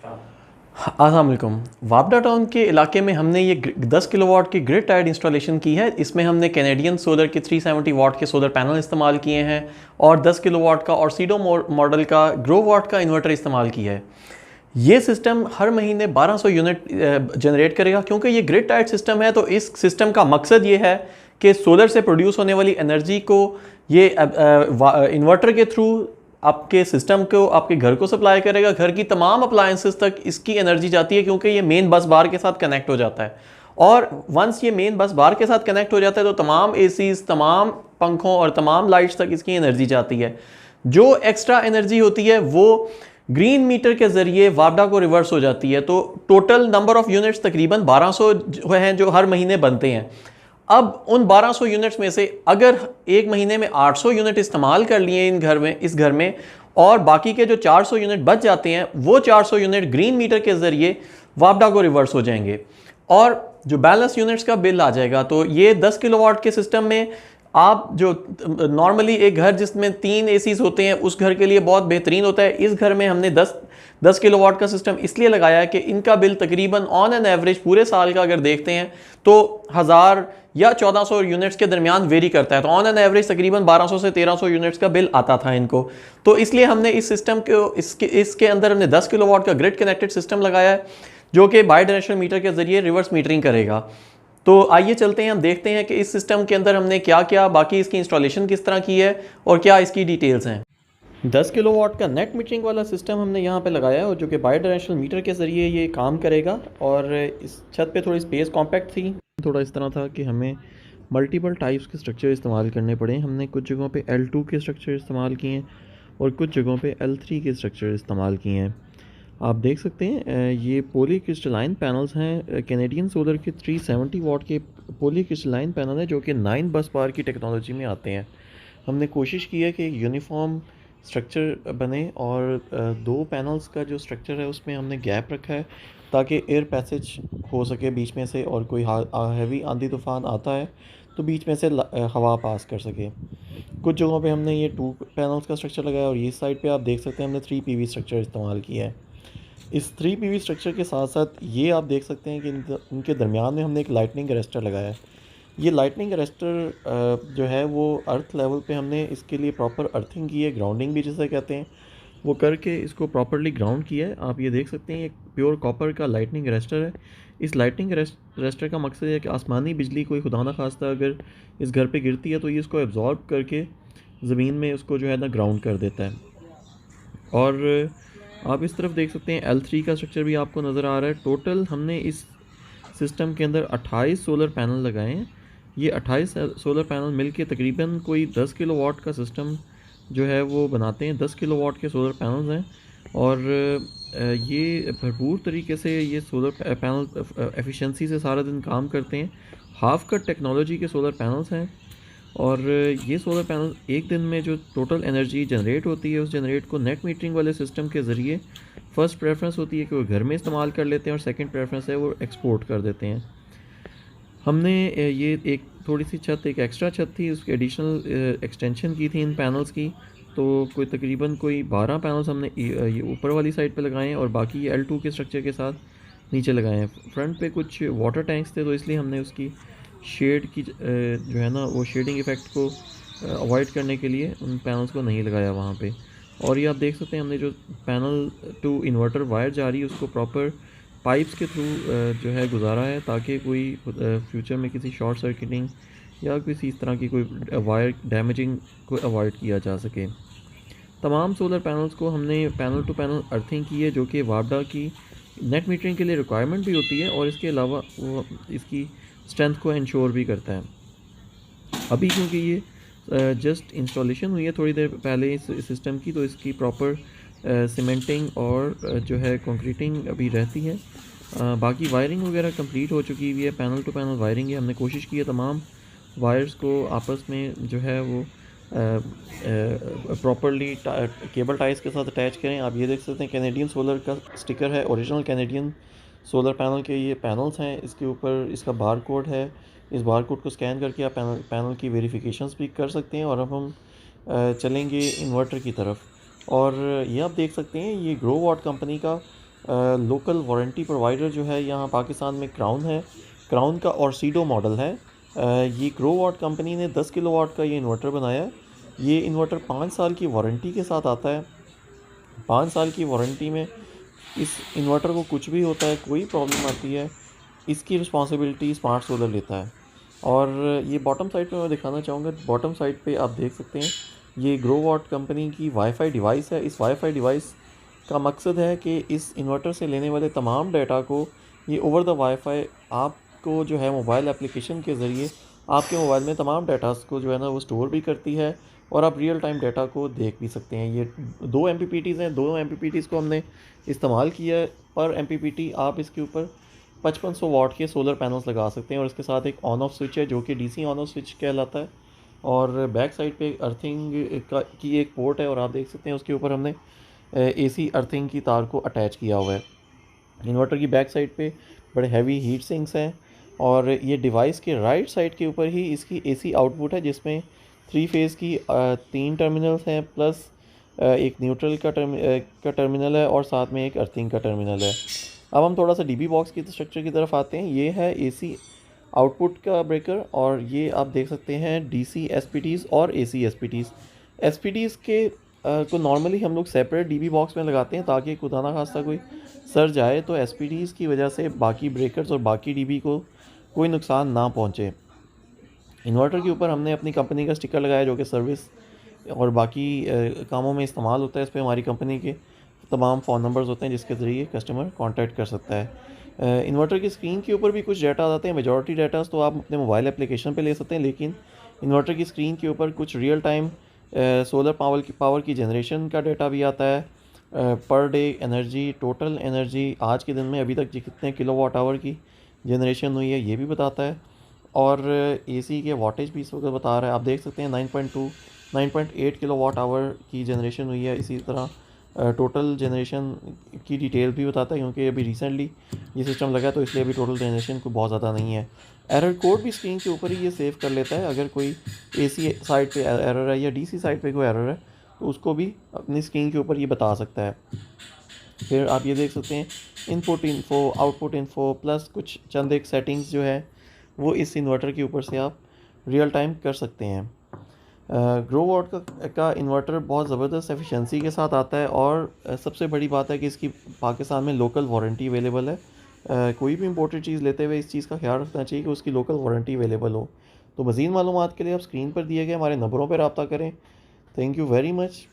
अस्सलाम वालेकुम। वापडा टाउन के इलाके में हमने ये 10 किलोवाट की ग्रिड टाइड इंस्टॉलेशन की है। इसमें हमने कैनेडियन सोलर के 370 वाट के सोलर पैनल इस्तेमाल किए हैं और 10 किलोवाट का और सीडो मॉडल का ग्रो वाट का इन्वर्टर इस्तेमाल किया है। ये सिस्टम हर महीने 1200 यूनिट जनरेट करेगा। क्योंकि ये ग्रिड टाइड सिस्टम है तो इस सिस्टम का मकसद ये है कि सोलर से प्रोड्यूस होने वाली एनर्जी को ये इन्वर्टर के थ्रू आपके सिस्टम को, आपके घर को सप्लाई करेगा। घर की तमाम अप्लायंसेस तक इसकी एनर्जी जाती है क्योंकि ये मेन बस बार के साथ कनेक्ट हो जाता है। और वंस ये मेन बस बार के साथ कनेक्ट हो जाता है तो तमाम एसीज, तमाम पंखों और तमाम लाइट्स तक इसकी एनर्जी जाती है। जो एक्स्ट्रा एनर्जी होती है वो ग्रीन मीटर के जरिए वापडा को रिवर्स हो जाती है। तो टोटल नंबर ऑफ यूनिट्स तकरीबन 1200 हैं जो हर महीने बनते हैं। अब उन 1200 यूनिट्स में से अगर एक महीने में 800 यूनिट इस्तेमाल कर लिए इस घर में और बाकी के जो 400 यूनिट बच जाते हैं वो 400 यूनिट ग्रीन मीटर के ज़रिए वापडा को रिवर्स हो जाएंगे और जो बैलेंस यूनिट्स का बिल आ जाएगा। तो ये 10 किलोवाट के सिस्टम में आप जो नॉर्मली एक घर जिसमें 3 एसीज होते हैं उस घर के लिए बहुत बेहतरीन होता है। इस घर में हमने 10 किलोवाट का सिस्टम इसलिए लगाया है कि इनका बिल तकरीबन ऑन एन एवरेज पूरे साल का अगर देखते हैं तो 1000 या 1400 यूनिट्स के दरमियान वेरी करता है। तो ऑन एन एवरेज तकरीबन 1200 से 1300 यूनिट्स का बिल आता था इनको। तो इसलिए हमने इस सिस्टम को इसके अंदर हमने 10 किलोवाट का ग्रिड कनेक्टेड सिस्टम लगाया है जो कि बाई डायरेक्शनल मीटर के जरिए रिवर्स मीटरिंग करेगा। तो आइए चलते हैं, हम देखते हैं कि इस सिस्टम के अंदर हमने क्या क्या, बाकी इसकी इंस्टॉलेशन किस तरह की है और क्या इसकी डिटेल्स हैं। 10 किलोवाट का नेट मीटरिंग वाला सिस्टम हमने यहाँ पे लगाया है और जो कि बाई डायरेक्शनल मीटर के ज़रिए ये काम करेगा। और इस छत पे थोड़ी स्पेस कॉम्पैक्ट थी, थोड़ा इस तरह था कि हमें मल्टीपल टाइप्स के स्ट्रक्चर इस्तेमाल करने पड़े। हमने कुछ जगहों पे L2 के स्ट्रक्चर इस्तेमाल किए हैं और कुछ जगहों पे L3 के स्ट्रक्चर इस्तेमाल किए हैं। आप देख सकते हैं ये पॉली क्रिस्टलाइन पैनल्स हैं। कैनेडियन सोलर के 370 वाट के पॉली क्रिस्टलाइन पैनल है जो कि 9 बस बार की टेक्नोलॉजी में आते हैं। हमने कोशिश की है कि यूनिफॉर्म स्ट्रक्चर बने और दो पैनल्स का जो स्ट्रक्चर है उसमें हमने गैप रखा है ताकि एयर पैसेज हो सके बीच में से, और कोई हैवी आंधी तूफान आता है तो बीच में से हवा पास कर सके। कुछ जगहों पे हमने ये 2 पैनल्स का स्ट्रक्चर लगाया और ये साइड पे आप देख सकते हैं हमने 3 PV स्ट्रक्चर इस्तेमाल किया है। इस 3 PV स्ट्रक्चर के साथ साथ ये आप देख सकते हैं कि इनके दरमियान में हमने एक लाइटनिंग अरेस्टर लगाया है। ये लाइटनिंग अरेस्टर जो है वो अर्थ लेवल पे हमने इसके लिए प्रॉपर अर्थिंग की है, ग्राउंडिंग भी जिसे कहते हैं, वो करके इसको प्रॉपरली ग्राउंड किया है। आप ये देख सकते हैं एक प्योर कॉपर का लाइटनिंग अरेस्टर है। इस लाइटनिंग अरेस्टर का मकसद है कि आसमानी बिजली कोई खुदा ना खास्ता अगर इस घर पे गिरती है तो ये इसको एब्जॉर्ब करके ज़मीन में उसको जो है ना ग्राउंड कर देता है। और आप इस तरफ देख सकते हैं L3 का स्ट्रक्चर भी आपको नज़र आ रहा है। टोटल हमने इस सिस्टम के अंदर 28 सोलर पैनल लगाए हैं। ये 28 सोलर पैनल मिलके तकरीबन कोई 10 किलोवाट का सिस्टम जो है वो बनाते हैं। 10 किलोवाट के सोलर पैनल्स हैं और ये भरपूर तरीके से ये सोलर पैनल एफिशिएंसी से सारा दिन काम करते हैं। हाफ कट टेक्नोलॉजी के सोलर पैनल्स हैं और ये सोलर पैनल एक दिन में जो टोटल एनर्जी जनरेट होती है उस जनरेट को नेट मीटरिंग वाले सिस्टम के ज़रिए फ़र्स्ट प्रेफरेंस होती है कि वो घर में इस्तेमाल कर लेते हैं और सेकंड प्रेफरेंस है वो एक्सपोर्ट कर देते हैं। हमने ये एक थोड़ी सी छत, एक एक्स्ट्रा छत थी, उसकी एडिशनल एक्सटेंशन की थी इन पैनल्स की। तो कोई तकरीबन कोई 12 पैनल्स हमने ये ऊपर वाली साइड पे लगाए हैं और बाकी ये L2 के स्ट्रक्चर के साथ नीचे लगाए हैं। फ्रंट पे कुछ वाटर टैंक्स थे तो इसलिए हमने उसकी शेड की जो है ना वो शेडिंग इफ़ेक्ट को अवॉइड करने के लिए उन पैनल्स को नहीं लगाया वहाँ पे। और ये आप देख सकते हैं हमने जो पैनल टू इन्वर्टर वायर जा रही है उसको प्रॉपर पाइप्स के थ्रू जो है गुजारा है ताकि कोई फ्यूचर में किसी शॉर्ट सर्किटिंग या किसी इस तरह की कोई वायर डैमेजिंग को अवॉइड किया जा सके। तमाम सोलर पैनल्स को हमने पैनल टू पैनल अर्थिंग की है जो कि वापडा की नेट मीटरिंग के लिए रिक्वायरमेंट भी होती है और इसके अलावा वो इसकी स्ट्रेंथ को इंश्योर भी करता है। अभी क्योंकि ये जस्ट इंस्टॉलेशन हुई है थोड़ी देर पहले इस सिस्टम की, तो इसकी प्रॉपर सीमेंटिंग और जो है कंक्रीटिंग अभी रहती है। बाकी वायरिंग वगैरह कंप्लीट हो चुकी हुई है, पैनल टू पैनल वायरिंग है। हमने कोशिश की है तमाम वायर्स को आपस में जो है वो प्रॉपरली केबल टाइज के साथ अटैच करें। आप ये देख सकते हैं कैनेडियन सोलर का स्टिकर है, ओरिजिनल कैनेडियन सोलर पैनल के ये पैनल्स हैं। इसके ऊपर इसका बार कोड है, इस बार कोड को स्कैन करके आप पैनल की वेरिफिकेशंस भी कर सकते हैं। और अब हम चलेंगे इन्वर्टर की तरफ। और ये आप देख सकते हैं ये ग्रो वाट कंपनी का लोकल वारंटी प्रोवाइडर जो है यहाँ पाकिस्तान में क्राउन है। क्राउन का ऑर्सीडो मॉडल है। ये ग्रोवाट कंपनी ने 10 किलोवाट का ये इन्वर्टर बनाया है। ये इन्वर्टर 5 साल की वारंटी के साथ आता है। 5 साल की वारंटी में इस इन्वर्टर को कुछ भी होता है, कोई प्रॉब्लम आती है, इसकी रिस्पॉन्सिबिलिटी स्मार्ट सोलर लेता है। और ये बॉटम साइड पे मैं दिखाना चाहूँगा। बॉटम साइड पे आप देख सकते हैं ये ग्रोवाट कंपनी की वाईफाई डिवाइस है। इस वाईफाई डिवाइस का मकसद है कि इस इन्वर्टर से लेने वाले तमाम डाटा को ये ओवर द वाईफाई आपको जो है मोबाइल एप्लीकेशन के ज़रिए आपके मोबाइल में तमाम डाटास को जो है ना वो स्टोर भी करती है और आप रियल टाइम डाटा को देख भी सकते हैं। ये 2 MPPTs हैं। 2 MPPTs को हमने इस्तेमाल किया है। पर MPPT आप इसके ऊपर 5500 वाट के सोलर पैनल्स लगा सकते हैं और इसके साथ एक ऑन ऑफ स्विच है जो कि DC ऑन ऑफ स्विच कहलाता है। और बैक साइड पे अर्थिंग की एक पोर्ट है और आप देख सकते हैं उसके ऊपर हमने AC अर्थिंग की तार को अटैच किया हुआ है। इन्वर्टर की बैक साइड पे बड़े हैवी हीट सिंक्स हैं और ये डिवाइस के राइट साइड के ऊपर ही इसकी AC आउटपुट है जिसमें 3 फेज़ की 3 टर्मिनल्स हैं प्लस एक न्यूट्रल का टर्मिनल है और साथ में एक अर्थिंग का टर्मिनल है। अब हम थोड़ा सा DB बॉक्स की स्ट्रक्चर की तरफ आते हैं। ये है AC आउटपुट का ब्रेकर और ये आप देख सकते हैं DC SPTs और AC SPTs। SPTs के को नॉर्मली हम लोग सेपरेट DB बॉक्स में लगाते हैं ताकि खुदा ना खास्ता कोई सर्ज आए तो SPTs की वजह से बाकी ब्रेकर्स और बाकी DB को कोई नुकसान ना पहुंचे। इन्वर्टर के ऊपर हमने अपनी कंपनी का स्टिकर लगाया जो कि सर्विस और बाकी कामों में इस्तेमाल होता है। इस पर हमारी कंपनी के तमाम फ़ोन नंबर्स होते हैं जिसके ज़रिए कस्टमर कांटेक्ट कर सकता है। इन्वर्टर की स्क्रीन के ऊपर भी कुछ डाटा आते हैं। मेजॉरिटी डाटास तो आप अपने मोबाइल एप्लीकेशन पे ले सकते हैं, लेकिन इन्वर्टर की स्क्रीन के ऊपर कुछ रियल टाइम सोलर पावर की जनरेशन का डाटा भी आता है। Per day energy, total energy आज के दिन में अभी तक कितने किलोवाट आवर की जनरेशन हुई है ये भी बताता है और AC के वाटेज भी इस वक्त बता रहा है। आप देख सकते हैं 9.8 किलोवाट आवर की जनरेशन हुई है। इसी तरह टोटल जनरेशन की डिटेल भी बताता है क्योंकि अभी रिसेंटली ये सिस्टम लगा तो इसलिए अभी टोटल जनरेशन कोई बहुत ज़्यादा नहीं है। एरर कोड भी स्क्रीन के ऊपर ही ये सेव कर लेता है। अगर कोई AC साइड पे एरर है या DC साइड पे कोई एरर है तो उसको भी अपनी स्क्रीन के ऊपर ये बता सकता है। फिर आप ये देख सकते हैं input info, output info plus कुछ चंद एक सेटिंग्स जो है वो इस इन्वर्टर के ऊपर से आप रियल टाइम कर सकते हैं। ग्रोवाट का इन्वर्टर बहुत ज़बरदस्त एफिशिएंसी के साथ आता है और सबसे बड़ी बात है कि इसकी पाकिस्तान में लोकल वारंटी अवेलेबल है। कोई भी इंपोर्टेड चीज़ लेते हुए इस चीज़ का ख्याल रखना चाहिए कि उसकी लोकल वारंटी अवेलेबल हो। तो मज़ीद मालूमात के लिए आप स्क्रीन पर दिए गए हमारे नंबरों पर रब्ता करें। Thank you very much.